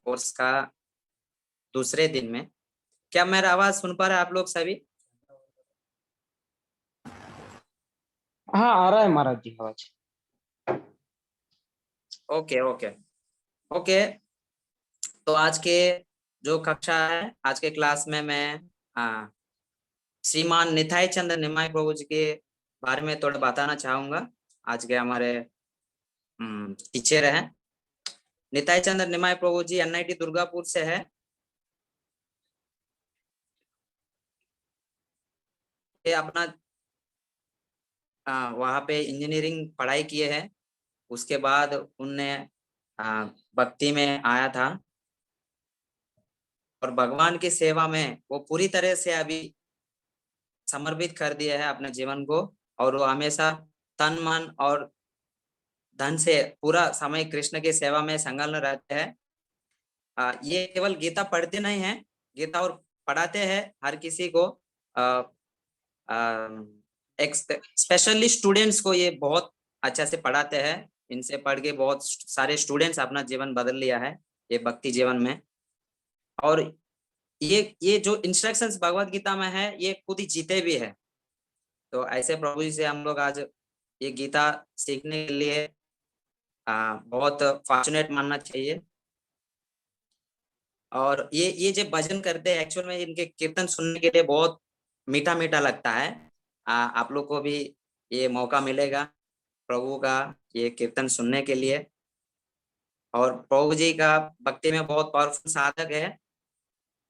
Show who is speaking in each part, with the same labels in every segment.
Speaker 1: Course का दूसरे दिन में। क्या मेरा आवाज सुन पा रहे हैं आप लोग सभी?
Speaker 2: हाँ, आ रहा है महाराज जी आवाज।
Speaker 1: Okay okay okay. तो आज के जो कक्षा है, आज के क्लास में मैं श्रीमान निताई चंद्र निमाई प्रभु जी के बारे में थोड़ा बताना चाहूंगा। आज के हमारे टीचर हैं निताई चंद्र निमाई प्रभु जी, एनआईटी दुर्गापुर से है। ये अपना वहाँ पे इंजीनियरिंग पढ़ाई किए हैं। उसके बाद उनने भक्ति में आया था और भगवान की सेवा में वो पूरी तरह से अभी समर्पित कर दिया है अपने जीवन को। और वो हमेशा तन मन और धन से पूरा समय कृष्ण की सेवा में संलग्न रहते हैं। ये केवल गीता पढ़ते नहीं है, गीता और पढ़ाते हैं हर किसी को। स्पेशली स्टूडेंट्स को ये बहुत अच्छा से पढ़ाते हैं। इनसे पढ़ के बहुत सारे स्टूडेंट्स अपना जीवन बदल लिया है ये भक्ति जीवन में। और ये जो इंस्ट्रक्शंस भगवत गीता में है ये खुद ही जीते भी है। तो ऐसे प्रभु जी से हम लोग आज ये गीता सीखने के लिए बहुत फॉर्चुनेट मानना चाहिए। और ये जो भजन करते हैं एक्चुअल में इनके कीर्तन सुनने के लिए बहुत मीठा मीठा लगता है। आप लोग को भी ये मौका मिलेगा प्रभु का ये कीर्तन सुनने के लिए। और प्रभु जी का भक्ति में बहुत पावरफुल साधक है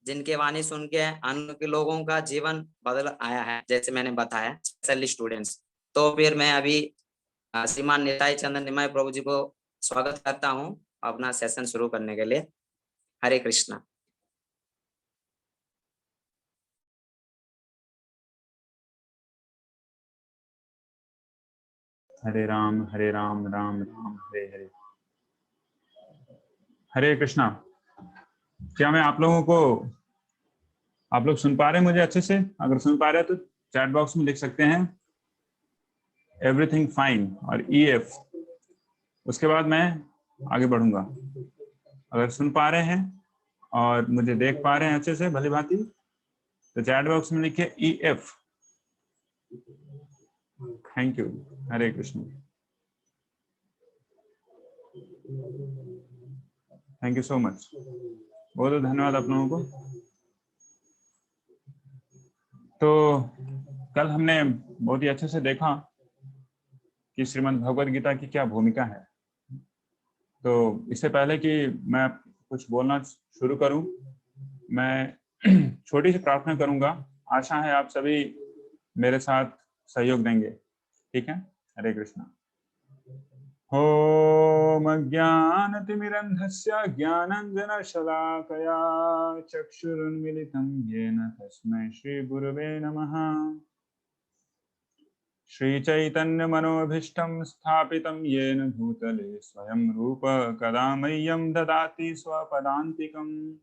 Speaker 1: जिनके वाणी सुन के अन्य के लोगों का जीवन बदल आया है, जैसे मैंने बताया स्पेशली स्टूडेंट्स। तो फिर मैं अभी श्रीमान निताई चंद्र निमाई प्रभु जी को स्वागत करता हूँ अपना सेशन शुरू करने के लिए। हरे कृष्णा।
Speaker 3: हरे राम राम राम हरे हरे। हरे कृष्णा। क्या मैं आप लोग सुन पा रहे हैं मुझे अच्छे से? अगर सुन पा रहे हैं तो चैट बॉक्स में लिख सकते हैं एवरीथिंग फाइन और EF। उसके बाद मैं आगे बढ़ूंगा। अगर सुन पा रहे हैं और मुझे देख पा रहे हैं अच्छे से भली भांति तो चैट बॉक्स में लिखिए EF। Thank you. Hare Krishna. Thank you so much. बहुत बहुत धन्यवाद आप लोगों को। तो कल हमने बहुत ही अच्छे से देखा कि श्रीमद् भगवद गीता की क्या भूमिका है। तो इससे पहले कि मैं कुछ बोलना शुरू करूं, मैं छोटी सी प्रार्थना करूंगा। आशा है आप सभी मेरे साथ सहयोग देंगे। ठीक है? हरे कृष्णा। ॐ अज्ञानतिमिरन्धस्य ज्ञानाञ्जनशलाकया चक्षुरुन्मिलितं येन तस्मै श्रीगुरवे नमः। श्रीचैतन्यमनोभीष्टं स्थापितं येन भूतले स्वयं रूप कदा मह्यं ददाति स्वपदान्तिकम्।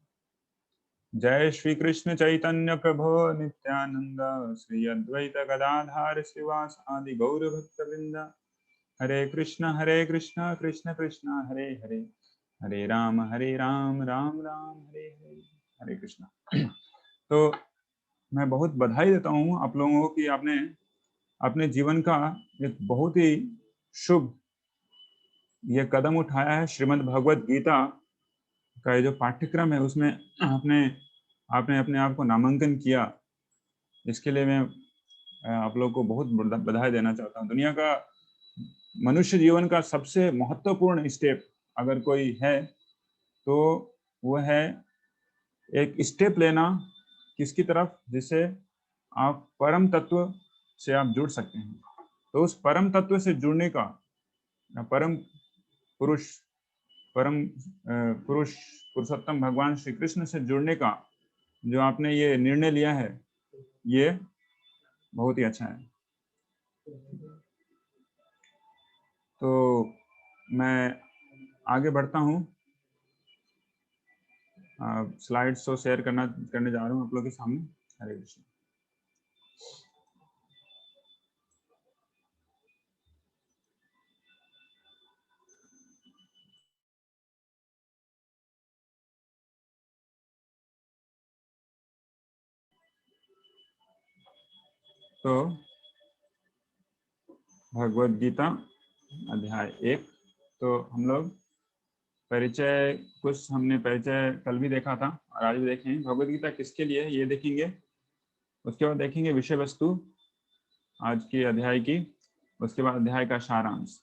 Speaker 3: जय श्री कृष्ण चैतन्य प्रभो नित्यानंद श्री अद्वैत गदाधार श्रीवास आदि गौर भक्तवृंद। हरे कृष्ण कृष्ण कृष्ण हरे हरे, हरे राम राम राम हरे हरे। हरे कृष्ण। तो मैं बहुत बधाई देता हूँ आप लोगों को कि आपने अपने जीवन का एक बहुत ही शुभ ये कदम उठाया है। श्रीमद् भगवद गीता का ये जो पाठ्यक्रम है उसमें आपने अपने आप को नामांकन किया। इसके लिए मैं आप लोगों को बहुत बधाई देना चाहता हूँ। दुनिया का मनुष्य जीवन का सबसे महत्वपूर्ण स्टेप अगर कोई है तो वो है एक स्टेप लेना किसकी तरफ, जिससे आप परम तत्व से आप जुड़ सकते हैं। तो उस परम तत्व से जुड़ने का, परम पुरुष पुरुषोत्तम भगवान श्री कृष्ण से जुड़ने का जो आपने ये निर्णय लिया है, ये बहुत ही अच्छा है। तो मैं आगे बढ़ता हूँ। स्लाइड्स तो शेयर करने जा रहा हूँ आप लोगों के सामने। हरे कृष्ण। तो भगवद गीता अध्याय 1, तो हम लोग परिचय, कुछ हमने परिचय कल भी देखा था और आज भी देखेंगे। भगवद गीता किसके लिए है ये देखेंगे, उसके बाद देखेंगे विषय वस्तु आज के अध्याय की, उसके बाद अध्याय का सारांश।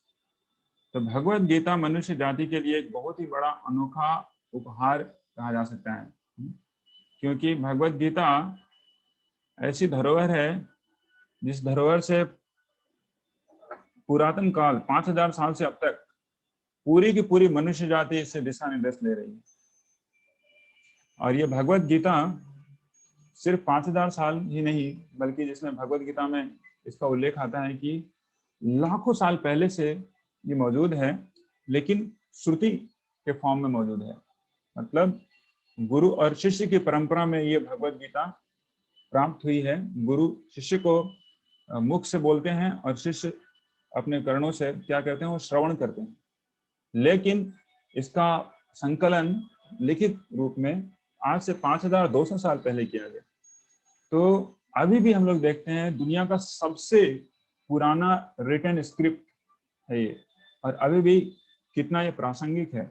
Speaker 3: तो भगवद गीता मनुष्य जाति के लिए एक बहुत ही बड़ा अनोखा उपहार कहा जा सकता है, क्योंकि भगवद गीता ऐसी धरोहर है जिस धरोहर से पुरातन काल 5000 साल से अब तक पूरी की पूरी मनुष्य जाति इससे दिशा निर्देश ले रही है। और ये भगवद गीता सिर्फ 5000 साल ही नहीं, बल्कि जिसमें भगवद गीता में इसका उल्लेख आता है कि लाखों साल पहले से ये मौजूद है, लेकिन श्रुति के फॉर्म में मौजूद है। मतलब गुरु और शिष्य की परंपरा में ये भगवद गीता प्राप्त हुई है। गुरु शिष्य को मुख से बोलते हैं और शिष्य अपने कर्णों से क्या करते हैं, वो श्रवण करते हैं। लेकिन इसका संकलन लिखित रूप में आज से 5200 साल पहले किया गया। तो अभी भी हम लोग देखते हैं दुनिया का सबसे पुराना रिटन स्क्रिप्ट है ये, और अभी भी कितना ये प्रासंगिक है।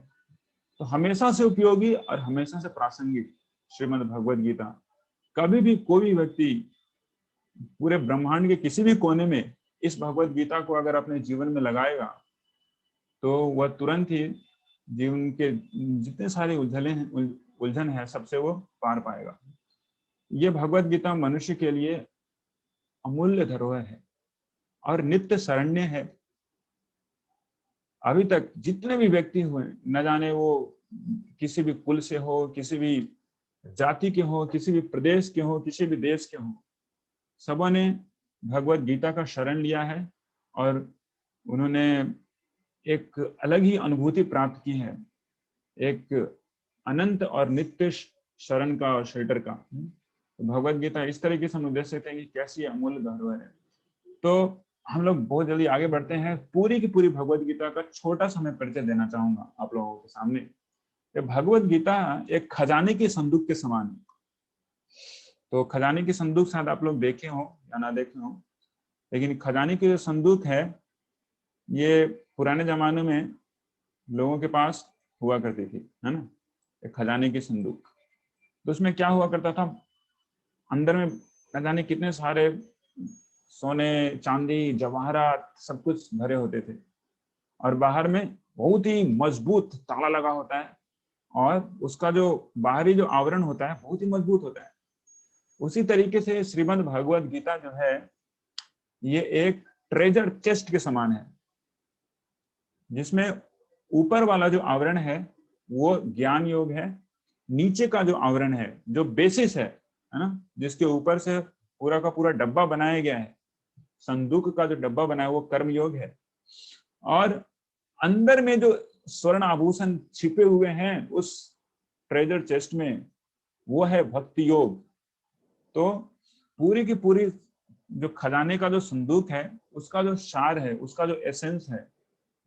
Speaker 3: तो हमेशा से उपयोगी और हमेशा से प्रासंगिक श्रीमद् भगवद गीता। कभी भी कोई भी व्यक्ति पूरे ब्रह्मांड के किसी भी कोने में इस भगवद गीता को अगर अपने जीवन में लगाएगा तो वह तुरंत ही जीवन के जितने सारे उलझन है सबसे वो पार पाएगा। ये भगवद गीता मनुष्य के लिए अमूल्य धरोहर है और नित्य शरण्य है। अभी तक जितने भी व्यक्ति हुए, न जाने वो किसी भी कुल से हो, किसी भी जाति के हो, किसी भी प्रदेश के हो, किसी भी देश के हो, सबों ने भगवद गीता का शरण लिया है और उन्होंने एक अलग ही अनुभूति प्राप्त की है, एक अनंत और नित्य शरण का और शेल्टर का। तो भगवद गीता इस तरीके से हम देख सकते हैं कि कैसी अमूल्य धरोहर है। तो हम लोग बहुत जल्दी आगे बढ़ते हैं। पूरी की पूरी भगवद गीता का छोटा सा मैं परिचय देना चाहूंगा आप लोगों के सामने। भगवद गीता एक खजाने की संदूक के समान है। तो खजाने की संदूक शायद आप लोग देखे हो या ना देखे हो, लेकिन खजाने की जो संदूक है ये पुराने जमाने में लोगों के पास हुआ करती थी, है ना, एक खजाने की संदूक। तो उसमें क्या हुआ करता था, अंदर में न जाने कितने सारे सोने, चांदी, जवाहरात सब कुछ भरे होते थे और बाहर में बहुत ही मजबूत ताला लगा होता है और उसका जो बाहरी जो आवरण होता है बहुत ही मजबूत होता है। उसी तरीके से श्रीमद् भगवद गीता जो है ये एक ट्रेजर चेस्ट के समान है, जिसमें ऊपर वाला जो आवरण है वो ज्ञान योग है, नीचे का जो आवरण है, जो बेसिस है ना, जिसके ऊपर से पूरा का पूरा डब्बा बनाया गया है, संदूक का जो डब्बा बना है वो कर्म योग है, और अंदर में जो स्वर्ण आभूषण छिपे हुए हैं उस ट्रेजर चेस्ट में वो है भक्ति योग। तो पूरी की पूरी जो खजाने का जो संदूक है उसका जो सार है, उसका जो एसेंस है,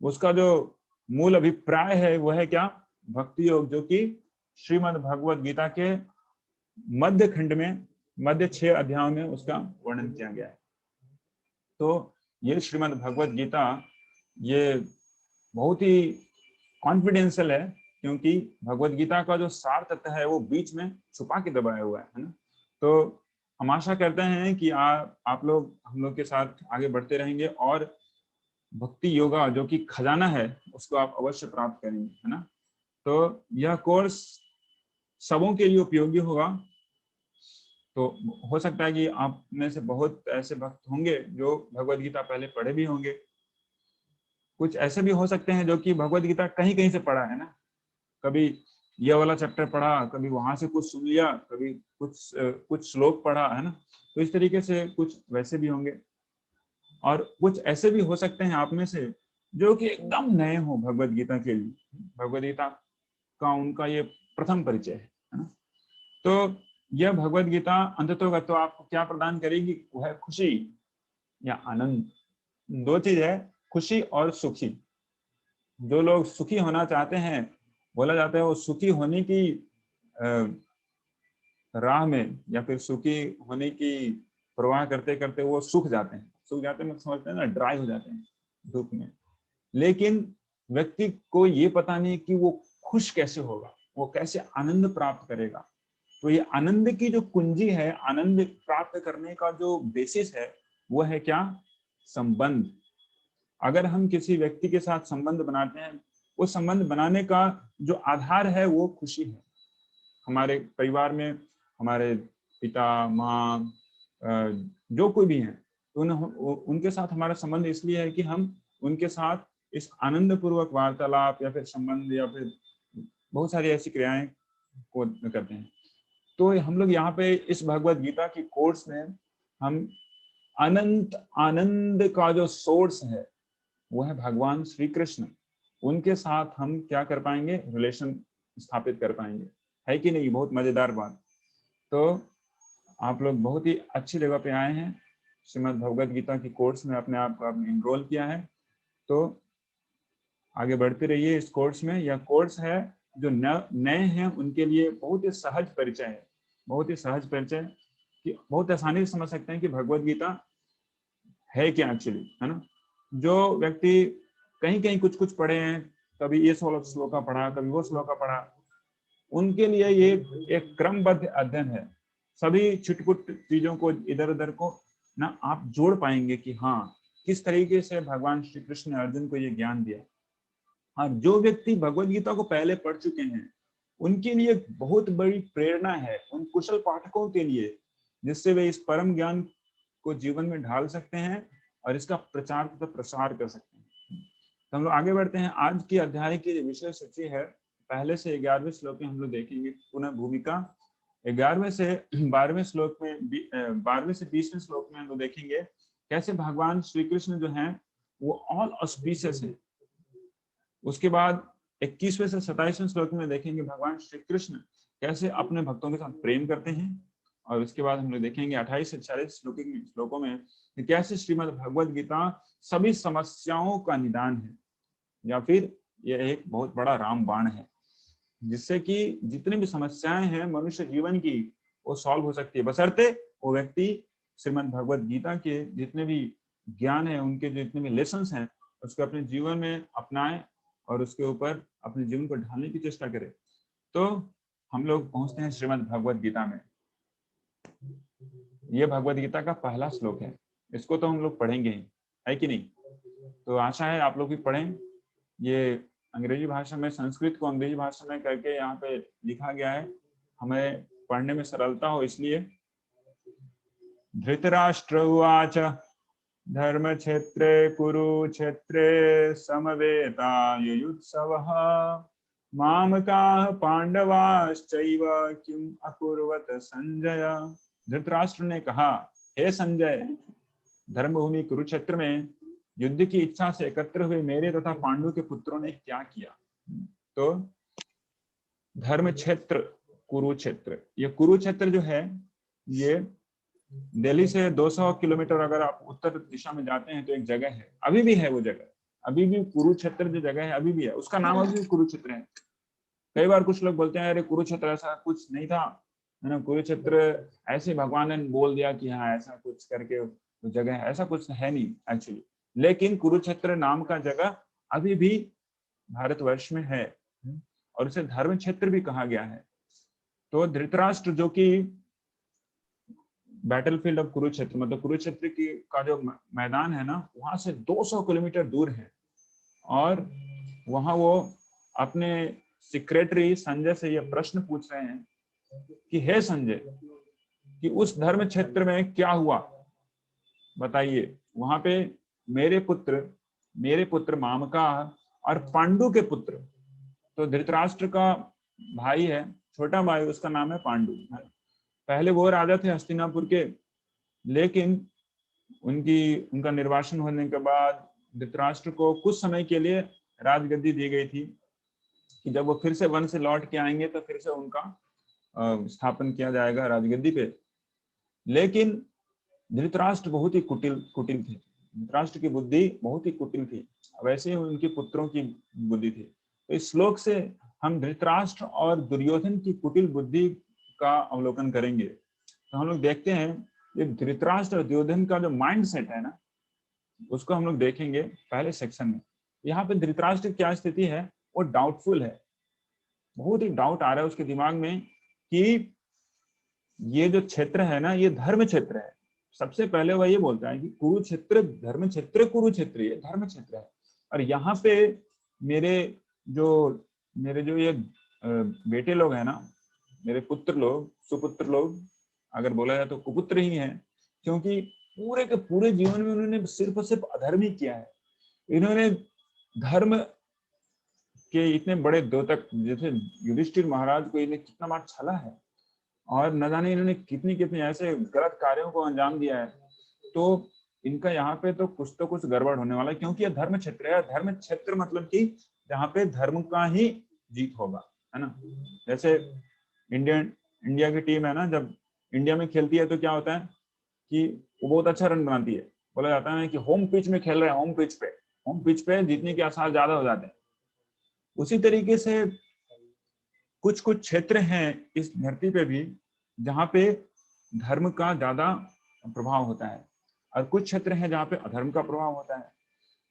Speaker 3: उसका जो मूल अभिप्राय है वो है क्या, भक्ति योग, जो कि श्रीमद् भगवद गीता के मध्य खंड में, मध्य 6 अध्यायों में उसका वर्णन किया गया है। तो ये श्रीमद् भगवद गीता ये बहुत ही कॉन्फिडेंशियल है, क्योंकि भगवद गीता का जो सार तत्व है वो बीच में छुपा के दबाया हुआ है ना। तो हम आशा करते हैं कि आप लोग हम लोग के साथ आगे बढ़ते रहेंगे और भक्ति योगा जो कि खजाना है उसको आप अवश्य प्राप्त करेंगे, है ना। तो यह कोर्स सबों के लिए उपयोगी होगा। तो हो सकता है कि आप में से बहुत ऐसे भक्त होंगे जो भगवद गीता पहले पढ़े भी होंगे, कुछ ऐसे भी हो सकते हैं जो कि भगवद गीता कहीं कहीं से पढ़ा है ना, कभी ये वाला चैप्टर पढ़ा, कभी वहां से कुछ सुन लिया, कभी कुछ श्लोक पढ़ा, है ना। तो इस तरीके से कुछ वैसे भी होंगे और कुछ ऐसे भी हो सकते हैं आप में से जो कि एकदम नए हो भगवद गीता के लिए। भगवद गीता का उनका ये प्रथम परिचय है ना। तो यह भगवद गीता अंततः तो आपको क्या प्रदान करेगी, वो है खुशी या आनंद। दो चीज है, खुशी और सुखी। जो लोग सुखी होना चाहते हैं, बोला जाता है वो सुखी होने की राह में या फिर सुखी होने की प्रवाह करते करते वो सूख जाते हैं, मतलब समझते हैं ना, ड्राई हो जाते हैं धूप में। लेकिन व्यक्ति को ये पता नहीं कि वो खुश कैसे होगा, वो कैसे आनंद प्राप्त करेगा। तो ये आनंद की जो कुंजी है, आनंद प्राप्त करने का जो बेसिस है, वो है क्या? संबंध। अगर हम किसी व्यक्ति के साथ संबंध बनाते हैं, वो संबंध बनाने का जो आधार है वो खुशी है। हमारे परिवार में हमारे पिता, माँ, जो कोई भी है, उनके साथ हमारा संबंध इसलिए है कि हम उनके साथ इस आनंद पूर्वक वार्तालाप या फिर संबंध या फिर बहुत सारी ऐसी क्रियाएं को करते हैं। तो हम लोग यहाँ पे इस भगवत गीता की कोर्स में हम अनंत आनंद का जो सोर्स है वो है भगवान श्री कृष्ण। उनके साथ हम क्या कर पाएंगे? रिलेशन स्थापित कर पाएंगे, है कि नहीं? बहुत मजेदार बात। तो आप लोग बहुत ही अच्छी जगह पे आए हैं, श्रीमद् भगवत गीता की कोर्स में अपने आप को आपने इनरोल किया है। तो आगे बढ़ते रहिए इस कोर्स में। यह कोर्स है जो नए हैं उनके लिए बहुत ही सहज परिचय है, बहुत ही सहज परिचय कि बहुत आसानी से समझ सकते हैं कि भगवत गीता है क्या एक्चुअली, है ना। जो व्यक्ति कहीं कहीं कुछ कुछ पढ़े हैं, कभी ये श्लोका पढ़ा, कभी वो श्लोका पढ़ा, उनके लिए ये एक क्रमबद्ध अध्ययन है। सभी छिटपुट चीजों को इधर उधर को ना आप जोड़ पाएंगे कि हाँ किस तरीके से भगवान श्री कृष्ण ने अर्जुन को ये ज्ञान दिया। हाँ, जो व्यक्ति भगवत गीता को पहले पढ़ चुके हैं उनके लिए बहुत बड़ी प्रेरणा है, उन कुशल पाठकों के लिए, जिससे वे इस परम ज्ञान को जीवन में ढाल सकते हैं और इसका प्रचार तथा प्रसार कर सकते हैं। तो हम लोग आगे बढ़ते हैं। आज की अध्याय की विषय सूची है, पहले से 11वें श्लोक में हम लोग देखेंगे पुनः भूमिका। 11वें से 12वें श्लोक में 12वें से 20वें श्लोक में हम लोग देखेंगे कैसे भगवान श्री कृष्ण जो हैं वो ऑल ऑस्पिशियस है। उसके बाद 21वें से 27वें श्लोक में देखेंगे भगवान श्री कृष्ण कैसे अपने भक्तों के साथ प्रेम करते हैं। और उसके बाद हम लोग देखेंगे 28 से 40 श्लोकों में कैसे श्रीमद् भगवत गीता सभी समस्याओं का निदान है, या फिर यह एक बहुत बड़ा रामबाण है, जिससे कि जितनी भी समस्याएं हैं मनुष्य जीवन की वो सॉल्व हो सकती है, बशर्ते वो व्यक्ति श्रीमद् भगवत गीता के जितने भी ज्ञान है, उनके जितने भी लेसन्स हैं, उसको अपने जीवन में अपनाए और उसके ऊपर अपने जीवन को ढालने की चेष्टा करे। तो हम लोग पहुंचते हैं श्रीमद् भगवत गीता में। ये भगवत गीता का पहला श्लोक है, इसको तो हम लोग पढ़ेंगे ही, है कि नहीं। तो आशा है आप लोग भी पढ़ें। ये अंग्रेजी भाषा में, संस्कृत को अंग्रेजी भाषा में करके यहाँ पे लिखा गया है, हमें पढ़ने में सरलता हो इसलिए। धृतराष्ट्र उवाच धर्म क्षेत्रे कुरुक्षेत्रे समवेतायुयुत्सवः मामकाः पांडवाश्चैव किम अकुर्वत संजय। धृतराष्ट्र ने कहा, हे संजय, धर्मभूमि कुरुक्षेत्र में युद्ध की इच्छा से एकत्र हुए मेरे तथा पांडु के पुत्रों ने क्या किया। तो धर्म क्षेत्र कुरुक्षेत्र, ये कुरुक्षेत्र जो है ये दिल्ली से 200 किलोमीटर अगर आप उत्तर दिशा में जाते हैं तो एक जगह है, अभी भी है वो जगह, अभी भी कुरुक्षेत्र जो जगह है अभी भी है, उसका नाम अभी भी कुरुक्षेत्र है। कई बार कुछ लोग बोलते हैं अरे कुरुक्षेत्र ऐसा कुछ नहीं था, है ना, कुरुक्षेत्र ऐसे भगवान ने बोल दिया कि हाँ ऐसा कुछ करके वो जगह है, ऐसा कुछ है नहीं एक्चुअली। लेकिन कुरुक्षेत्र नाम का जगह अभी भी भारतवर्ष में है और उसे धर्म क्षेत्र भी कहा गया है। तो धृतराष्ट्र जो कि बैटलफील्ड ऑफ कुरुक्षेत्र, मतलब कुरुक्षेत्र की का जो मैदान है ना, वहां से 200 किलोमीटर दूर है, और वहां वो अपने सेक्रेटरी संजय से यह प्रश्न पूछ रहे हैं कि हे संजय, कि उस धर्म क्षेत्र में क्या हुआ बताइए। वहां पे मेरे पुत्र मामका और पांडु के पुत्र, तो धृतराष्ट्र का भाई है, छोटा भाई, उसका नाम है पांडु। पहले वो राजा थे हस्तिनापुर के, लेकिन उनका निर्वासन होने के बाद धृतराष्ट्र को कुछ समय के लिए राजगद्दी दी गई थी कि जब वो फिर से वन से लौट के आएंगे तो फिर से उनका स्थापन किया जाएगा राजगद्दी पे। लेकिन धृतराष्ट्र बहुत ही कुटिल थे, धृतराष्ट्र की बुद्धि बहुत ही कुटिल थी, वैसे ही उनके पुत्रों की बुद्धि थी। तो इस श्लोक से हम धृतराष्ट्र और दुर्योधन की कुटिल बुद्धि का अवलोकन करेंगे। तो हम लोग देखते हैं ये धृतराष्ट्र और दुर्योधन का जो माइंड सेट है ना, उसको हम लोग देखेंगे पहले सेक्शन में। यहाँ पे धृतराष्ट्र की क्या स्थिति है, वो डाउटफुल है, बहुत ही डाउट आ रहा है उसके दिमाग में कि ये जो क्षेत्र है ना, ये धर्म क्षेत्र है। सबसे पहले वह ये बोलता है कि कुरुक्षेत्र धर्म क्षेत्र, कुरुक्षेत्र ये धर्म क्षेत्र है, और यहाँ पे मेरे जो ये बेटे लोग हैं ना, मेरे पुत्र लोग, सुपुत्र लोग, अगर बोला जाए तो कुपुत्र ही हैं, क्योंकि पूरे के पूरे जीवन में उन्होंने सिर्फ और सिर्फ अधर्म ही किया है। इन्होंने धर्म के इतने बड़े द्योतक जैसे युधिष्ठिर महाराज को इन्हें कितना बार छला है, और न जाने इन्होंने कितनी कितनी ऐसे गलत कार्यों को अंजाम दिया है। तो इनका यहाँ पे तो कुछ गड़बड़ होने वाला है, क्योंकि यह धर्म क्षेत्र है। धर्म क्षेत्र मतलब कि जहाँ पे धर्म का ही जीत होगा, है ना। जैसे इंडिया की टीम है ना, जब इंडिया में खेलती है तो क्या होता है कि वो बहुत अच्छा रन बनाती है। बोला जाता है कि होम पिच में खेल रहे हैं, होम पिच पे जीतने के आसार ज्यादा हो जाते हैं। उसी तरीके से कुछ क्षेत्र हैं इस धरती पे भी जहाँ पे धर्म का ज्यादा प्रभाव होता है, और कुछ क्षेत्र हैं जहाँ पे अधर्म का प्रभाव होता है।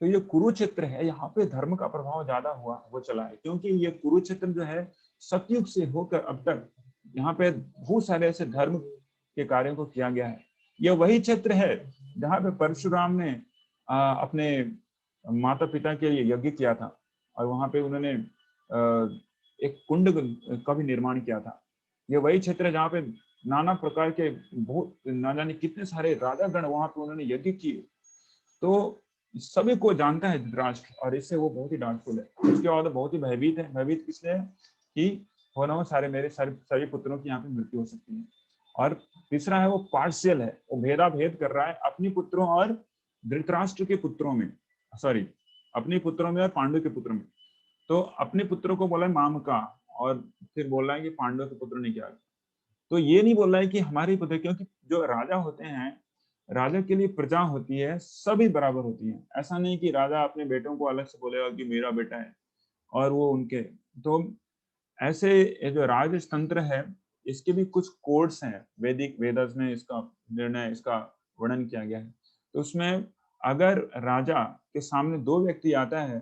Speaker 3: तो ये कुरुक्षेत्र है, यहाँ पे धर्म का प्रभाव ज्यादा वो चला है, क्योंकि ये कुरुक्षेत्र जो है सतयुग से होकर अब तक यहाँ पे बहुत सारे ऐसे धर्म के कार्यों को किया गया है। यह वही क्षेत्र है जहाँ पे परशुराम ने अपने माता पिता के लिए यज्ञ किया था, और वहां पे उन्होंने एक कुंड का भी निर्माण किया था। ये वही क्षेत्र है जहाँ पे नाना प्रकार के बहुत ना जाने कितने सारे राजागण वहां पे उन्होंने यज्ञ किए। तो सभी को जानता है धृतराष्ट्र, और इससे वो बहुत ही डांटफुल है। उसके बाद बहुत ही भयभीत है। भयभीत किसलिए है कि हो ना हो मेरे सभी पुत्रों की यहाँ पे मृत्यु हो सकती है। और तीसरा है वो पार्शियल है, वो भेदाभेद कर रहा है अपने पुत्रों और धृतराष्ट्र के पुत्रों में, सॉरी अपने पुत्रों में और पांडु के पुत्रों में। तो अपने पुत्रों को बोला है माम का, और फिर बोल रहा है कि पांडव के पुत्र ने क्या। तो ये नहीं बोल रहा है कि हमारे पुत्र, क्योंकि जो राजा होते हैं, राजा के लिए प्रजा होती है, सभी बराबर होती है। ऐसा नहीं कि राजा अपने बेटों को अलग से बोलेगा कि मेरा बेटा है और वो उनके। तो ऐसे ये जो राजतंत्र है, इसके भी कुछ कोड्स हैं, वैदिक वेदस में इसका निर्णय, इसका वर्णन किया गया है। तो उसमें अगर राजा के सामने दो व्यक्ति आता है,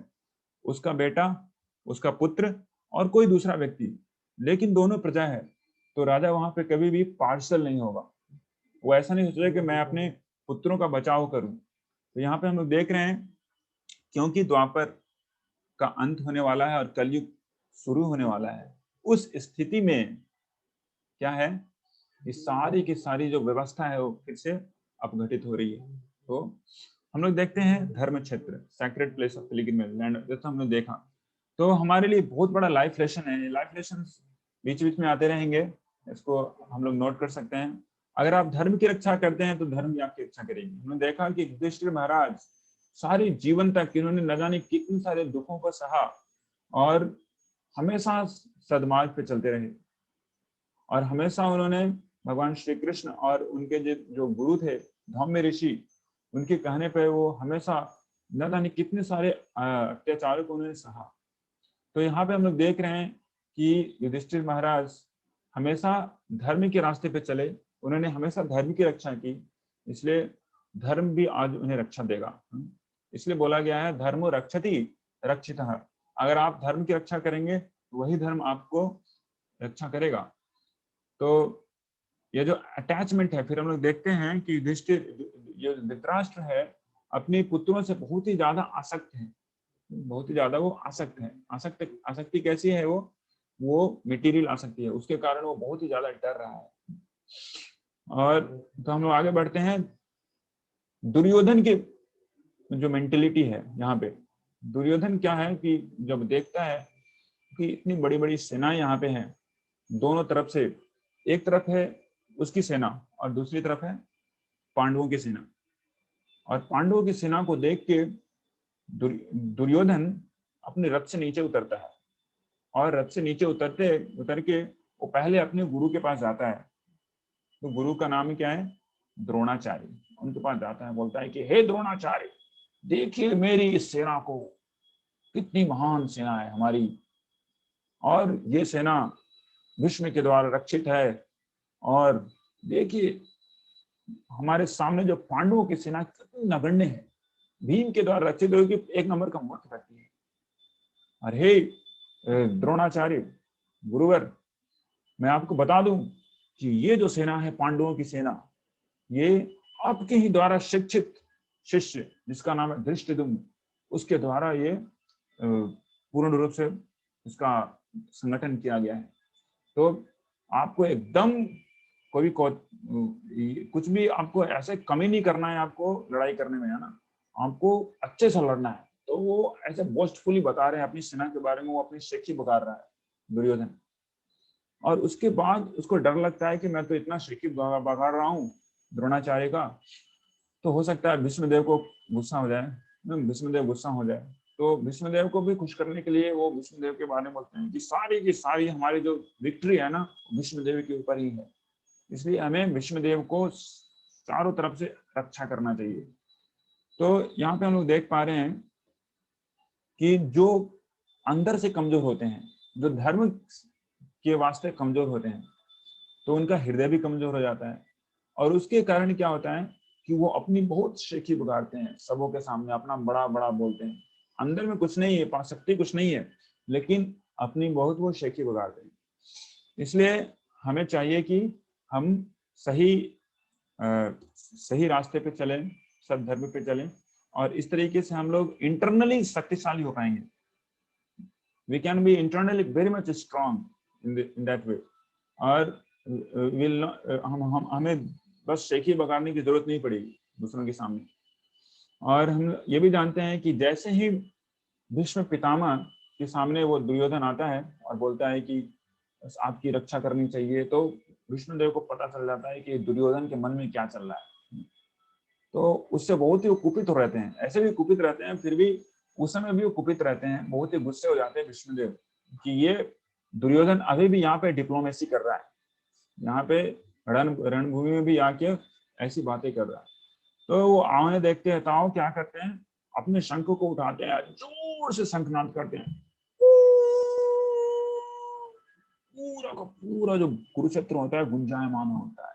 Speaker 3: उसका बेटा, उसका पुत्र और कोई दूसरा व्यक्ति, लेकिन दोनों प्रजा है, तो राजा वहां पे कभी भी पार्शल नहीं होगा। वो ऐसा नहीं सोचेगा कि मैं अपने पुत्रों का बचाव करूं। तो यहाँ पे हम लोग देख रहे हैं, क्योंकि द्वापर का अंत होने वाला है और कलयुग शुरू होने वाला है, उस स्थिति में क्या है, इस सारी की सारी जो व्यवस्था है वो फिर से अपघटित हो रही है। तो हम लोग देखते हैं धर्म क्षेत्र, sacred place of pilgrimage land, जैसा हमने देखा। तो हमारे लिए बहुत बड़ा लाइफ लेसन है। लाइफ लेसन बीच बीच में आते रहेंगे, इसको हम लोग नोट कर सकते हैं। अगर आप धर्म की रक्षा करते हैं तो धर्म भी आपकी रक्षा करेगी। हमने देखा कि युधिष्ठिर महाराज सारे जीवन तक इन्होंने न जाने कितने सारे दुखों को सहा और हमेशा सदमार्ग पे चलते रहे, और हमेशा उन्होंने भगवान श्री कृष्ण और उनके जो गुरु थे धौम्य ऋषि, उनके कहने पे वो हमेशा न जाने कितने सारे अत्याचारों को उन्होंने सहा। तो यहाँ पे हम लोग देख रहे हैं कि युधिष्ठिर महाराज हमेशा धर्म के रास्ते पे चले, उन्होंने हमेशा धर्म की रक्षा की, इसलिए धर्म भी आज उन्हें रक्षा देगा। इसलिए बोला गया है धर्मो रक्षति रक्षितः। अगर आप धर्म की रक्षा करेंगे तो वही धर्म आपको रक्षा करेगा। तो ये जो अटैचमेंट है, फिर हम लोग देखते हैं कि युधिष्ठिर, जो धृतराष्ट्र है, अपने पुत्रों से बहुत ही ज्यादा आसक्त है, बहुत ही ज्यादा वो आसक्त है। आसक्ति कैसी है, वो मटेरियल आसक्ति है, उसके कारण वो बहुत ही ज्यादा डर रहा है। और तो हम लोग आगे बढ़ते हैं। दुर्योधन के जो मेंटेलिटी है यहाँ पे, दुर्योधन क्या है कि जब देखता है कि इतनी बड़ी बड़ी सेना यहाँ पे है, दोनों तरफ से, एक तरफ है उसकी सेना और दूसरी तरफ है पांडवों की सेना, और पांडवों की सेना को देख के दुर्योधन अपने रथ से नीचे उतरता है, और रथ से नीचे उतर के वो पहले अपने गुरु के पास जाता है। तो गुरु का नाम क्या है, द्रोणाचार्य। उनके पास जाता है, बोलता है कि हे द्रोणाचार्य, देखिए मेरी इस सेना को, कितनी महान सेना है हमारी, और ये सेना भीष्म के द्वारा रक्षित है, और देखिए हमारे सामने जो पांडवों की सेना कितनी नगण्य है, भीम के द्वारा रक्षित होगी, एक नंबर का मूर्ख व्यक्ति है। और हे द्रोणाचार्य गुरुवर, मैं आपको बता दूं कि ये जो सेना है पांडवों की सेना, ये आपके ही द्वारा शिक्षित शिष्य जिसका नाम है धृष्टद्युम्न, उसके द्वारा ये पूर्ण रूप से इसका संगठन किया गया है। तो आपको एकदम कुछ भी आपको ऐसे कमी नहीं करना है, आपको लड़ाई करने में, है ना, आपको अच्छे से लड़ना है। तो वो ऐसे बोस्टफुली बता रहे हैं अपनी सेना के बारे में, वो अपनी शेखी बकार रहा है दुर्योधन। और उसके बाद उसको डर लगता है कि मैं तो इतना शेखी बकार रहा हूँ द्रोणाचार्य का, तो हो सकता है भीष्मदेव को गुस्सा हो जाए, भीष्मदेव गुस्सा हो जाए। तो भीष्मदेव को भी खुश करने के लिए वो भीष्मदेव के बारे में बोलते हैं कि सारी की सारी हमारी जो विक्ट्री है ना, भीष्मदेव के ऊपर ही है, इसलिए हमें भीष्मदेव को चारों तरफ से रक्षा करना चाहिए। तो यहाँ पे हम लोग देख पा रहे हैं कि जो अंदर से कमजोर होते हैं, जो धर्म के वास्ते कमजोर होते हैं, तो उनका हृदय भी कमजोर हो जाता है। और उसके कारण क्या होता है कि वो अपनी बहुत शेखी बिगाड़ते हैं, सबों के सामने अपना बड़ा बड़ा बोलते हैं, अंदर में कुछ नहीं है, शक्ति कुछ नहीं है, लेकिन अपनी बहुत वो शेखी बिगाड़ते हैं। इसलिए हमें चाहिए कि हम सही रास्ते पे चलें, सब धर्म पे चलें, और इस तरीके से हम लोग इंटरनली शक्तिशाली हो पाएंगे। We can be internally very much strong in that way. और हमें बस शेखी बगाड़ने की जरूरत नहीं पड़ेगी दूसरों के सामने। और हम ये भी जानते हैं कि जैसे ही भीष्म पितामह के सामने वो दुर्योधन आता है और बोलता है कि आपकी रक्षा करनी चाहिए, तो विष्णुदेव को पता चल जाता है कि दुर्योधन के मन में क्या चल रहा है। तो उससे बहुत ही कुपित हो रहते हैं, ऐसे भी कुपित रहते हैं, फिर भी उस समय भी वो कुपित रहते हैं, बहुत ही गुस्से हो जाते हैं विष्णुदेव कि ये दुर्योधन अभी भी यहाँ पे डिप्लोमेसी कर रहा है, यहाँ पे रणभूमि में भी आके ऐसी बातें कर रहा है। तो वो आवने देखते हैं, ताओ क्या करते हैं, अपने शंख को उठाते हैं, जोर से शंखनाद करते हैं, पूरा का पूरा जो कुरुक्षेत्र होता है गुंजायमान होता है।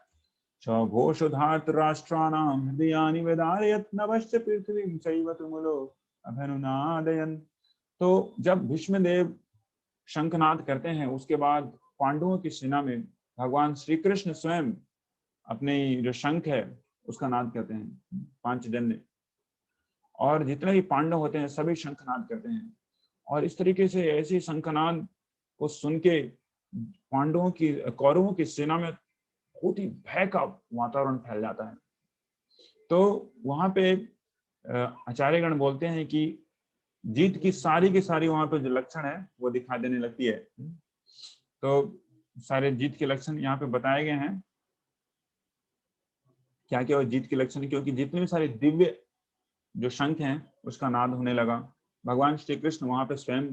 Speaker 3: घोषोधार्त राष्ट्राणां हृदयानि वेदारयत् नभश्च पृथ्वीं चैव तुमुलो अभनुनादयन्। तो जब भीष्मदेव शंखनाद करते हैं, उसके बाद पांडवों की सेना में भगवान श्री कृष्ण स्वयं अपने जो शंख है उसका नाद करते हैं, पांचजन्य, और जितने भी पांडव होते हैं सभी शंखनाद करते हैं। और इस तरीके से ऐसे शंखनाद को सुन के पांडवों की, कौरवों की सेना में बहुत ही भय का वातावरण फैल जाता है। तो वहां पे आचार्यगण बोलते हैं कि जीत की सारी वहां पे जो लक्षण है वो दिखाई देने लगती है। तो सारे जीत के लक्षण यहाँ पे बताए गए हैं, क्या क्या जीत के लक्षण, क्योंकि जितने भी सारे दिव्य जो शंख हैं उसका नाद होने लगा। भगवान श्री कृष्ण वहां पे स्वयं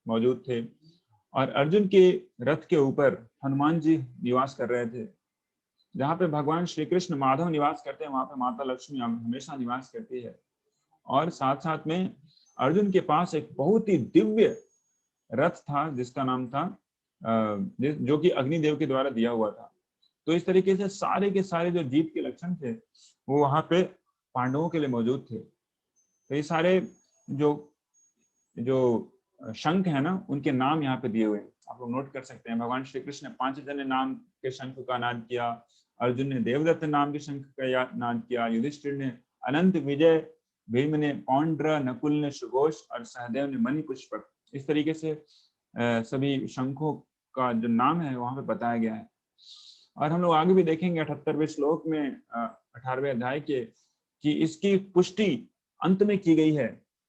Speaker 3: मौजूद थे, और अर्जुन के रथ के ऊपर हनुमान जी निवास कर रहे थे। जहाँ पे भगवान श्री कृष्ण माधव निवास करते हैं, वहां पे माता लक्ष्मी हमेशा निवास करती है। और साथ साथ में अर्जुन के पास एक बहुत ही दिव्य रथ था जिसका नाम था जो कि अग्निदेव के द्वारा दिया हुआ था। तो इस तरीके से सारे के सारे जो जीत के लक्षण थे वो वहां पे पांडवों के लिए मौजूद थे। तो ये सारे जो शंख है ना, उनके नाम यहाँ पे दिए हुए हैं, आप लोग नोट कर सकते हैं। भगवान श्री कृष्ण ने पांचजन्य नाम के शंख का नाद किया, अर्जुन ने देवदत्त नाम के शंख का नाद किया, युधिष्ठिर ने अनंत विजय, भीम ने पौंड्र, नकुल ने सुघोष और सहदेव ने मणिपुष्पक। इस तरीके से सभी शंखों का जो नाम है वहां पे बताया गया है। और हम लोग आगे भी देखेंगे 78वें श्लोक में 18वें अध्याय के, कि इसकी पुष्टि अंत में की गई है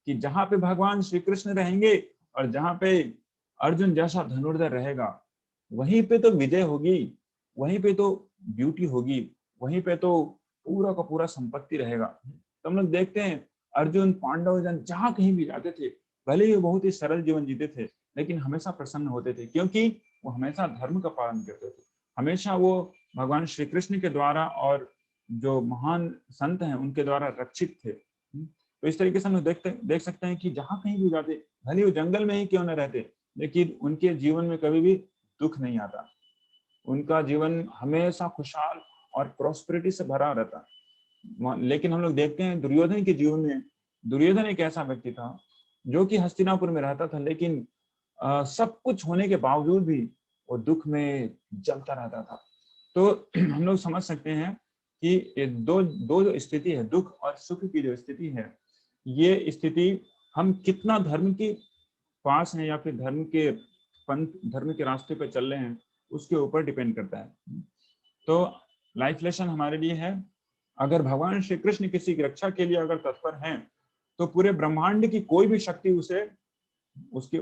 Speaker 3: कि जहां पे भगवान श्री कृष्ण रहेंगे और जहां पे अर्जुन जैसा धनुर्धर रहेगा, वहीं पे तो विजय होगी, वहीं पे तो ब्यूटी होगी, वहीं पे तो पूरा का पूरा संपत्ति रहेगा। तो हम लोग देखते हैं अर्जुन, पांडव जन जहां कहीं भी जाते थे, भले ही बहुत ही सरल जीवन जीते थे, लेकिन हमेशा प्रसन्न होते थे, क्योंकि वो हमेशा धर्म का पालन करते थे, हमेशा वो भगवान श्री कृष्ण के द्वारा और जो महान संत हैं उनके द्वारा रक्षित थे। तो इस तरीके से हम लोग देख सकते हैं कि जहां कहीं भी जाते, भले वो जंगल में ही क्यों न रहते, लेकिन उनके जीवन में कभी भी दुख नहीं आता, उनका जीवन हमेशा खुशहाल और प्रॉस्पेरिटी से भरा रहता। लेकिन हम लोग देखते हैं दुर्योधन के जीवन में, दुर्योधन एक ऐसा व्यक्ति था जो कि हस्तिनापुर में रहता था, लेकिन सब कुछ होने के बावजूद भी वो दुख में जलता रहता था। तो हम लोग समझ सकते हैं कि ये दो जो स्थिति है, दुख और सुख की जो स्थिति है, ये स्थिति हम कितना धर्म के पास हैं या फिर धर्म के रास्ते पे चल रहे हैं उसके ऊपर डिपेंड करता है। तो लाइफ लेसन हमारे लिए है, अगर भगवान श्री कृष्ण किसी की रक्षा के लिए अगर तत्पर हैं तो पूरे ब्रह्मांड की कोई भी शक्ति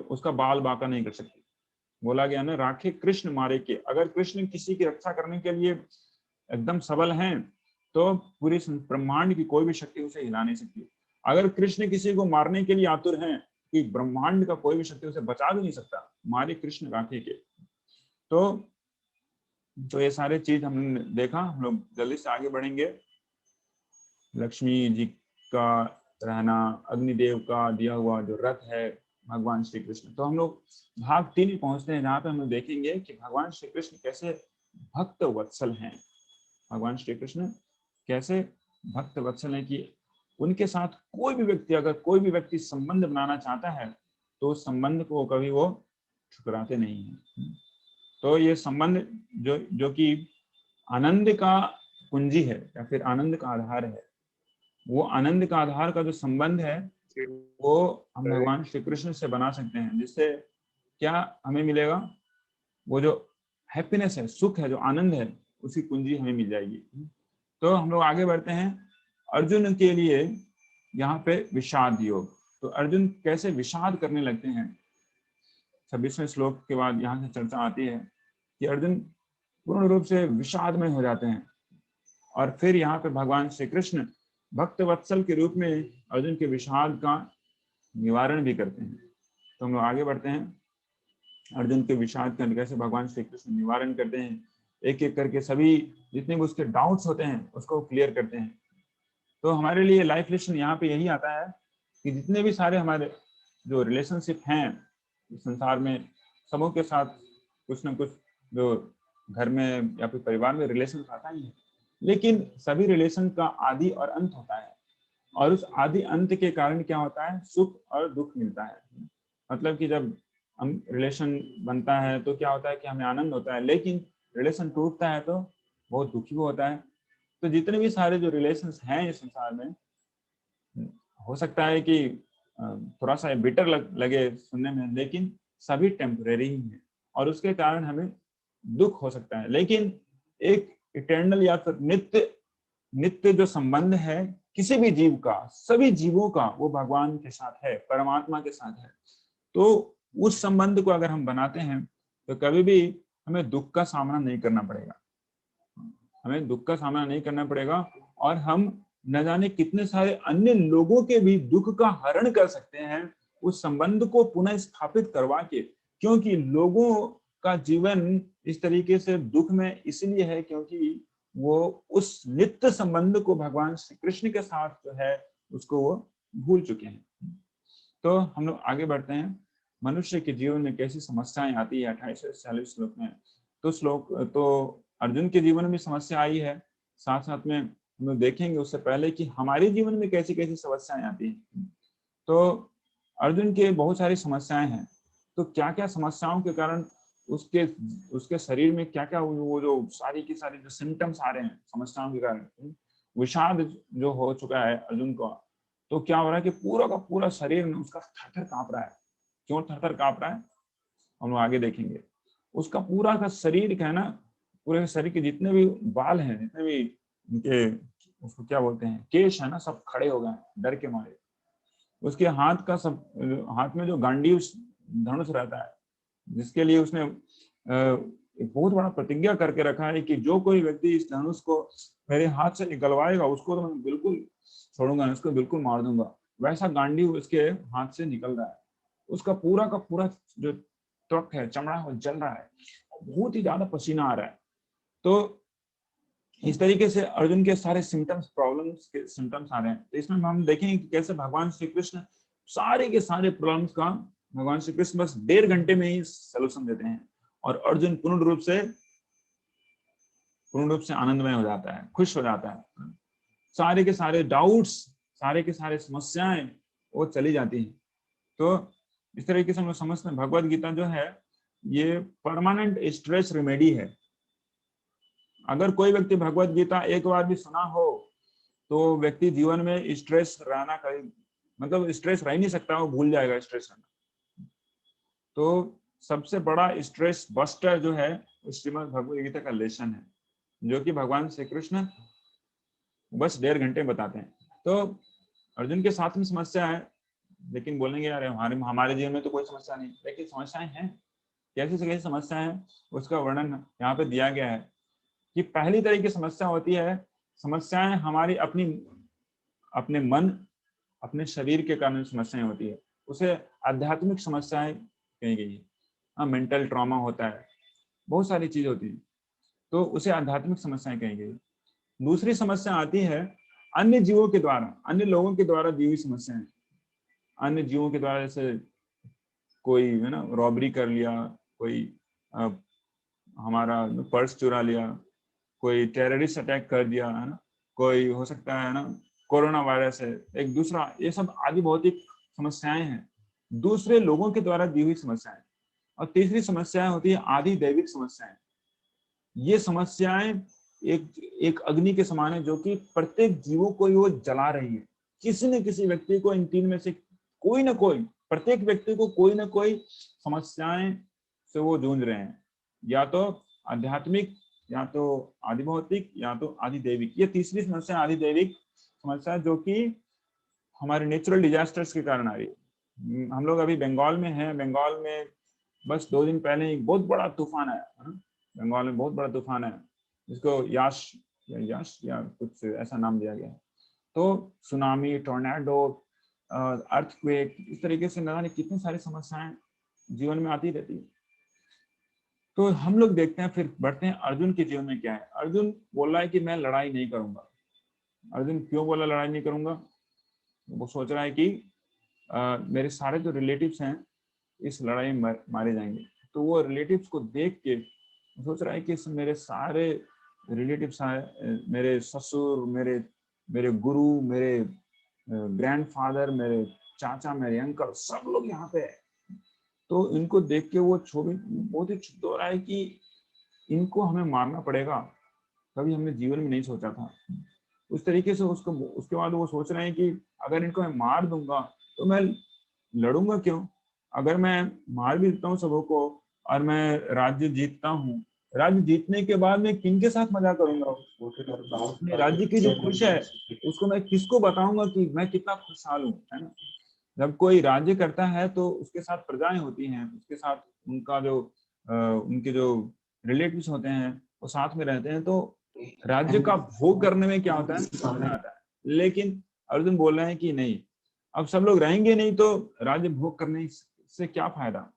Speaker 3: उसका बाल बांका नहीं कर सकती। बोला गया ना, राखे कृष्ण मारे के। अगर कृष्ण किसी की रक्षा करने के लिए एकदम सबल हैं तो पूरी ब्रह्मांड की कोई भी शक्ति उसे हिला नहीं सकती। अगर कृष्ण किसी को मारने के लिए आतुर हैं कि ब्रह्मांड का कोई भी शक्ति उसे बचा भी नहीं सकता, मारे कृष्ण राखे के। तो ये सारे चीज हमने देखा। हम लोग जल्दी से आगे बढ़ेंगे। लक्ष्मी जी का रहना, अग्निदेव का दिया हुआ जो रथ है भगवान श्री कृष्ण। तो हम लोग भाग 3 में पहुंचते हैं, जहाँ पे हम लोग देखेंगे कि भगवान श्री कृष्ण कैसे भक्त वत्सल हैं। भगवान श्री कृष्ण कैसे भक्त वत्सल हैं कि उनके साथ अगर कोई भी व्यक्ति संबंध बनाना चाहता है तो उस संबंध को कभी वो ठुकराते नहीं है। तो ये संबंध जो कि आनंद का कुंजी है या फिर आनंद का आधार है, वो आनंद का आधार का जो संबंध है वो हम भगवान श्री कृष्ण से बना सकते हैं, जिससे क्या हमें मिलेगा, वो जो हैप्पीनेस है, सुख है, जो आनंद है, उसकी कुंजी हमें मिल जाएगी। तो हम लोग आगे बढ़ते हैं। अर्जुन के लिए यहाँ पे विषाद योग। तो अर्जुन कैसे विषाद करने लगते हैं। 26वें श्लोक के बाद यहाँ से चर्चा आती है कि अर्जुन पूर्ण रूप से विषाद में हो जाते हैं, और फिर यहाँ पे भगवान श्री कृष्ण भक्त वत्सल के रूप में अर्जुन के विषाद का निवारण भी करते हैं। तो हम लोग आगे बढ़ते हैं। अर्जुन के विषाद का कैसे भगवान श्री कृष्ण निवारण करते हैं, एक एक करके सभी जितने भी उसके डाउट्स होते हैं उसको क्लियर करते हैं। तो हमारे लिए लाइफ लेसन यहाँ पे यही आता है कि जितने भी सारे हमारे जो रिलेशनशिप हैं संसार में, सबों के साथ कुछ ना कुछ जो घर में या फिर परिवार में रिलेशन आता ही है, लेकिन सभी रिलेशन का आदि और अंत होता है, और उस आदि अंत के कारण क्या होता है, सुख और दुख मिलता है। मतलब कि जब हम रिलेशन बनता है तो क्या होता है कि हमें आनंद होता है, लेकिन रिलेशन टूटता है तो बहुत दुखी होता है। तो जितने भी सारे जो रिलेशंस हैं इस संसार में, हो सकता है कि थोड़ा सा बिटर लगे सुनने में, लेकिन सभी टेम्परेरी ही हैं, और उसके कारण हमें दुख हो सकता है। लेकिन एक इटर्नल या फिर नित्य जो संबंध है किसी भी जीव का, सभी जीवों का, वो भगवान के साथ है, परमात्मा के साथ है। तो उस संबंध को अगर हम बनाते हैं तो कभी भी हमें दुख का सामना नहीं करना पड़ेगा, और हम न जाने कितने सारे अन्य लोगों के भी दुख का हरण कर सकते हैं उस संबंध को पुनः स्थापित करवा के। क्योंकि लोगों का जीवन इस तरीके से दुख में इसलिए है क्योंकि वो उस नित्य संबंध को भगवान श्री कृष्ण के साथ जो है उसको वो भूल चुके हैं। तो हम लोग आगे बढ़ते हैं। मनुष्य के जीवन में कैसी समस्याएं आती है 28 से 40 श्लोक में। तो अर्जुन के जीवन में समस्या आई है, साथ साथ में हम लोग देखेंगे उससे पहले कि हमारे जीवन में कैसी कैसी समस्याएं आती हैं। तो अर्जुन के बहुत सारी समस्याएं हैं। तो क्या क्या समस्याओं के कारण उसके शरीर में क्या क्या वो जो सारी की सारी जो सिम्टम्स आ रहे हैं समस्याओं के कारण, विषाद जो हो चुका है अर्जुन को, तो क्या हो रहा है कि पूरा का पूरा शरीर में उसका थरथर कांप रहा है। क्यों थरथर कांप रहा है हम लोग आगे देखेंगे। उसका पूरा का शरीर का है ना, पूरे शरीर के जितने भी बाल हैं, जितने भी उनके उसको क्या बोलते हैं केश है ना, सब खड़े हो गए डर के मारे। उसके हाथ में जो गांडीव धनुष रहता है, जिसके लिए उसने एक बहुत बड़ा प्रतिज्ञा करके रखा है कि जो कोई व्यक्ति इस धनुष को मेरे हाथ से निकलवाएगा उसको तो मैं बिल्कुल छोड़ूंगा, उसको बिल्कुल मार दूंगा। वैसा गांडीव उसके हाथ से निकल रहा है। उसका पूरा का पूरा जो त्वक है, चमड़ा है, जल रहा है, बहुत ही ज्यादा पसीना आ रहा है। तो इस तरीके से अर्जुन के सारे सिम्टम्स, प्रॉब्लम्स के सिम्टम्स आ रहे हैं। तो इसमें हम देखेंगे कि कैसे भगवान श्री कृष्ण सारे के सारे प्रॉब्लम्स का भगवान श्री कृष्ण बस 1.5 घंटे में ही सलूशन देते हैं, और अर्जुन पूर्ण रूप से पूर्ण रूप से आनंदमय हो जाता है, खुश हो जाता है, सारे के सारे डाउट्स, सारे के सारे समस्याएं वो चली जाती हैं। तो इस तरीके से हम लोग समझते हैं भगवत गीता जो है ये परमानेंट स्ट्रेस रेमेडी है। अगर कोई व्यक्ति भगवत गीता एक बार भी सुना हो तो व्यक्ति जीवन में स्ट्रेस रहना कहीं मतलब स्ट्रेस रह नहीं सकता, वो भूल जाएगा स्ट्रेस रहना। तो सबसे बड़ा स्ट्रेस बस्टर जो है श्रीमद् भगवत गीता का लेसन है, जो कि भगवान श्री कृष्ण बस 1.5 घंटे बताते हैं। तो अर्जुन के साथ में समस्या है, लेकिन बोलेंगे यार हमारे जीवन में तो कोई समस्या नहीं, लेकिन समस्याएं हैं। कैसी से कैसी समस्या है उसका वर्णन यहाँ पे दिया गया है कि पहली तरह की समस्या होती है, समस्याएं हमारी अपने मन, अपने शरीर के कारण समस्याएं होती है, उसे आध्यात्मिक समस्याएं कही गई है। हाँ, मेंटल ट्रॉमा होता है, बहुत सारी चीज होती है, तो उसे आध्यात्मिक समस्याएं कही गई। दूसरी समस्या आती है अन्य जीवों के द्वारा, अन्य लोगों के द्वारा दी हुई समस्याएं। अन्य जीवों के द्वारा, जैसे कोई है ना रॉबरी कर लिया, कोई हमारा पर्स चुरा लिया, कोई टेररिस्ट अटैक कर दिया, है ना, कोई हो सकता है ना कोरोना वायरस है, एक दूसरा, ये सब आदि भौतिक समस्याएं हैं, दूसरे लोगों के द्वारा दी हुई समस्याएं। और तीसरी समस्या होती है आदि दैविक समस्याएं। ये समस्याएं एक अग्नि के समान है जो कि प्रत्येक जीवों को वो जला रही है। किसी न किसी व्यक्ति को इन तीन में से कोई ना कोई, प्रत्येक व्यक्ति को कोई ना कोई समस्याएं से वो जूझ रहे हैं, या तो आध्यात्मिक, या तो आदि भौतिक, या तो आदि दैविक। ये तीसरी समस्या आदि दैविक समस्या जो कि हमारे नेचुरल डिजास्टर्स के कारण आ रही है। हम लोग अभी बंगाल में हैं, बंगाल में बस 2 दिन पहले एक बहुत बड़ा तूफान आया है ना, बंगाल में बहुत बड़ा तूफान आया, जिसको याश या कुछ ऐसा नाम दिया गया है। तो सुनामी, टोर्नेडो, अर्थक्वेक, इस तरीके से न जाने कितनी सारी समस्याएं जीवन में आती रहती है। तो हम लोग देखते हैं, फिर बढ़ते हैं अर्जुन के जीवन में क्या है। अर्जुन बोल रहा है कि मैं लड़ाई नहीं करूंगा। अर्जुन क्यों बोला लड़ाई नहीं करूंगा? वो सोच रहा है कि मेरे सारे जो रिलेटिव्स हैं इस लड़ाई में मारे जाएंगे। तो वो रिलेटिव्स को देख के सोच रहा है कि मेरे सारे रिलेटिव्स हैं, मेरे ससुर, मेरे गुरु, मेरे ग्रैंडफादर, मेरे चाचा, मेरे अंकल, सब लोग यहाँ पे है। तो इनको देख के वो छवि बहुत ही क्षुब्ध हो रहा है कि इनको हमें मारना पड़ेगा, कभी हमने जीवन में नहीं सोचा था। उस तरीके से उसके बाद वो सोच रहे हैं कि अगर इनको मैं मार दूंगा तो मैं लड़ूंगा क्यों? अगर मैं मार भी देता हूँ सबों को और मैं राज्य जीतता हूँ, राज्य जीतने के बाद मैं किनके साथ मजा करूंगा? अपने राज्य की जो खुश है उसको मैं किसको बताऊंगा कि मैं कितना खुशहाल हूँ, है ना। जब कोई राज्य करता है तो उसके साथ प्रजाएं होती हैं, उसके साथ उनके जो रिलेटिव्स होते हैं वो साथ में रहते हैं, तो राज्य का भोग करने में क्या होता है, मजा आता है। लेकिन अर्जुन बोल रहे हैं कि नहीं, अब सब लोग रहेंगे नहीं तो राज्य भोग करने से क्या फायदा।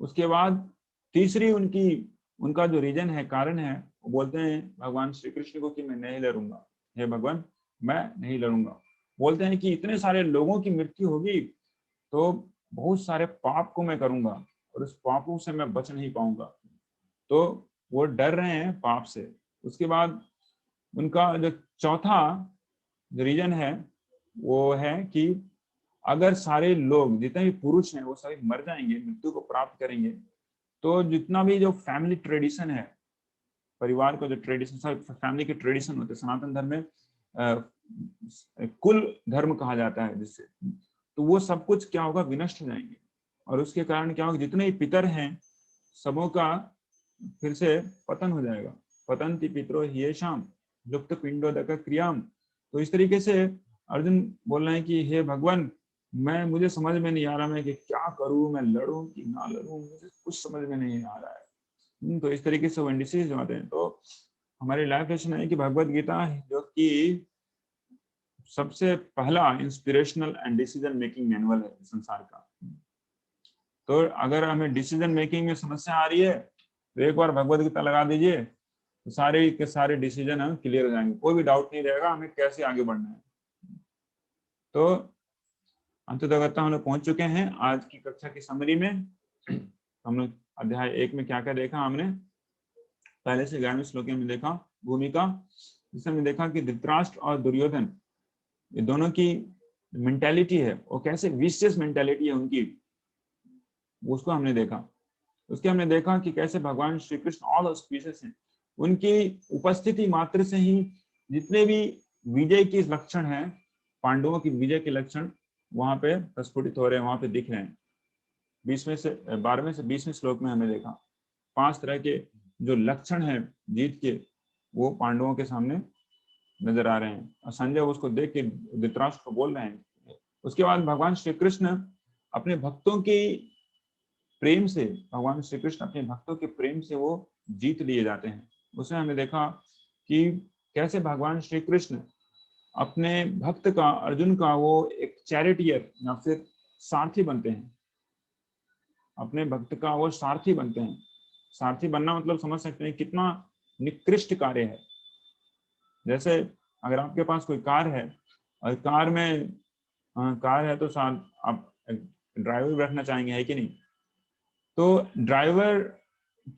Speaker 3: उसके बाद तीसरी उनका जो रीजन है, कारण है, वो बोलते हैं भगवान श्री कृष्ण को कि मैं नहीं लड़ूंगा, हे भगवान मैं नहीं लड़ूंगा। बोलते हैं कि इतने सारे लोगों की मृत्यु होगी तो बहुत सारे पाप को मैं करूंगा और उस पापों से मैं बच नहीं पाऊंगा। तो वो डर रहे हैं पाप से। उसके बाद उनका जो चौथा रीजन है वो है कि अगर सारे लोग, जितने भी पुरुष हैं, वो सभी मर जाएंगे, मृत्यु को प्राप्त करेंगे, तो जितना भी जो फैमिली ट्रेडिशन है, परिवार का जो ट्रेडिशन, फैमिली के ट्रेडिशन होते हैं सनातन धर्म में, कुल धर्म कहा जाता है जिससे, तो वो सब कुछ क्या होगा, विनष्ट हो जाएंगे। और उसके कारण क्या होगा, जितने भी पितर हैं सबों का फिर से पतन हो जाएगा। पतंति पितरो ह्येषाम लुप्त पिंडोदक क्रियाम। तो इस तरीके से अर्जुन बोल रहे हैं कि हे भगवान, मुझे समझ में नहीं आ रहा मैं कि क्या करूं, मैं लड़ूं कि ना लड़ूं, मुझे कुछ समझ में नहीं आ रहा है। तो इस तरीके से वो इंडिसीज होते हैं। तो हमारी लाइफ लेसन है कि भगवत गीता जो कि सबसे पहला inspirational and decision making manual है संसार का। तो अगर हमें डिसीजन मेकिंग में समस्या आ रही है तो एक बार भगवत गीता लगा दीजिए, तो सारे के सारे डिसीजन हम क्लियर हो जाएंगे, कोई भी डाउट नहीं रहेगा हमें कैसे आगे बढ़ना है। तो अंत तक हम लोग पहुंच चुके हैं आज की कक्षा की समरी में। हम लोग अध्याय 1 में क्या क्या देखा हमने, पहले से 11वें श्लोक में हमने देखा भूमिका, जिसमें हमने देखा कि धृतराष्ट्र और दुर्योधन ये दोनों की मेंटालिटी है वो कैसे विशियस मेंटालिटी है उनकी, उसको हमने देखा। उसके हमने देखा कि कैसे भगवान श्री कृष्ण ऑल ऑस्पिशियस हैं, उनकी उपस्थिति मात्र से ही जितने भी विजय के लक्षण हैं, पांडवों की विजय के लक्षण वहां पे प्रस्फुटित हो रहे हैं, वहां पे दिख रहे हैं। 12वें से 20वें श्लोक में हमने देखा 5 तरह के जो लक्षण हैं जीत के, वो पांडवों के सामने नजर आ रहे हैं और संजय उसको देख के धृतराष्ट्र को बोल रहे हैं। उसके बाद भगवान श्री कृष्ण अपने भक्तों की प्रेम से, भगवान श्री कृष्ण अपने भक्तों के प्रेम से वो जीत लिए जाते हैं। उसमें हमने देखा कि कैसे भगवान श्री कृष्ण अपने भक्त का, अर्जुन का, वो एक चैरिटियर या फिर सारथी बनते हैं। अपने भक्त का वो सारथी बनते हैं। सारथी बनना मतलब समझ सकते हैं कितना निकृष्ट कार्य है। जैसे अगर आपके पास कोई कार है और कार में कार है तो साथ आप ड्राइवर बैठना चाहेंगे, है कि नहीं? तो ड्राइवर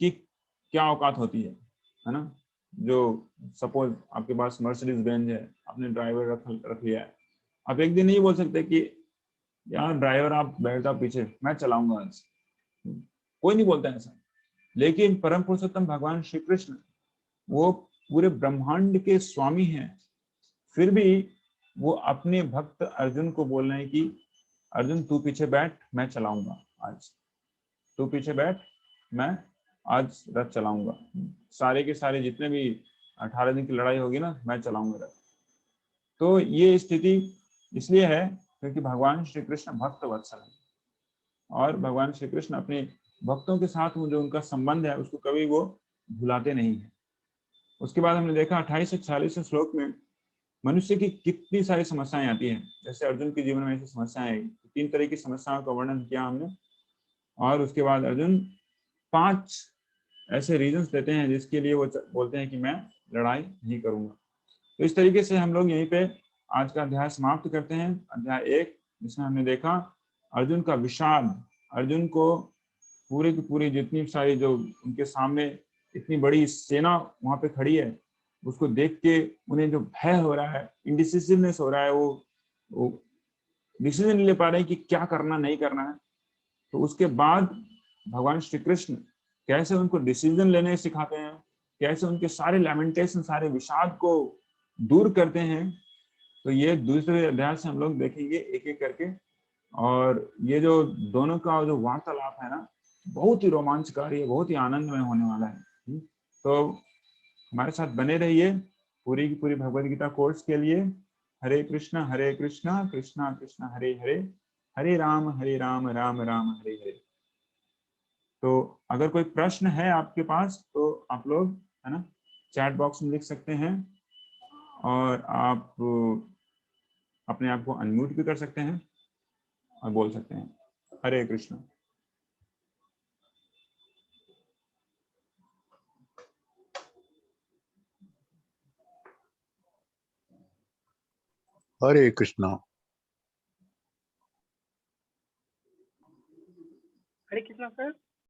Speaker 3: की क्या औकात होती है ना? जो सपोज आपके पास मर्सिडीज बेंज है, आपने ड्राइवर रख लिया है, आप एक दिन नहीं बोल सकते कि यार ड्राइवर आप बैठ जाओ पीछे, मैं चलाऊंगा आज। कोई नहीं बोलता ऐसा। लेकिन परम पुरुषोत्तम भगवान श्री कृष्ण वो पूरे ब्रह्मांड के स्वामी हैं, फिर भी वो अपने भक्त अर्जुन को बोल रहे हैं कि अर्जुन तू पीछे बैठ, मैं चलाऊंगा आज। तू पीछे बैठ, मैं आज रथ चलाऊंगा। सारे के सारे जितने भी 18 दिन की लड़ाई होगी ना, मैं चलाऊंगा रथ। तो ये स्थिति इसलिए है क्योंकि भगवान श्री कृष्ण भक्त वत्सल है और भगवान श्री कृष्ण अपने भक्तों के साथ जो उनका संबंध है उसको कभी वो भुलाते नहीं है। उसके बाद हमने देखा 28 से 40 श्लोक में मनुष्य की कितनी सारी समस्याएं आती हैं। जैसे अर्जुन के जीवन में ऐसी समस्याएं आई, 3 तरह की समस्याओं का वर्णन किया हमने। और उसके बाद अर्जुन 5 ऐसे रीजंस देते हैं जिसके लिए वो बोलते हैं कि मैं लड़ाई नहीं करूंगा। तो इस तरीके से हम लोग यहीं पे आज का अध्याय समाप्त करते हैं। अध्याय 1 जिसमें हमने देखा अर्जुन का विषाद, अर्जुन को पूरी की पूरी जितनी सारी जो उनके सामने इतनी बड़ी सेना वहां पे खड़ी है, उसको देख के उन्हें जो भय हो रहा है, इंडिसिसिवनेस हो रहा है, वो डिसीजन नहीं ले पा रहे हैं कि क्या करना नहीं करना है। तो उसके बाद भगवान श्री कृष्ण कैसे उनको डिसीजन लेने सिखाते हैं, कैसे उनके सारे लैमेंटेशन, सारे विषाद को दूर करते हैं। तो ये दूसरे अध्याय से हम लोग देखेंगे एक एक करके। और ये जो दोनों का जो वार्तालाप है ना, बहुत ही रोमांचकारी है, बहुत ही आनंदमय होने वाला है। तो हमारे साथ बने रहिए पूरी की पूरी भगवद गीता कोर्स के लिए। हरे कृष्णा कृष्णा कृष्णा हरे हरे, हरे राम राम राम हरे हरे। तो अगर कोई प्रश्न है आपके पास तो आप लोग है ना चैट बॉक्स में लिख सकते हैं और आप अपने आप को अनम्यूट भी कर सकते हैं और बोल सकते हैं। हरे कृष्णा।
Speaker 4: हरे कृष्णा।
Speaker 5: हरे कृष्णा सर।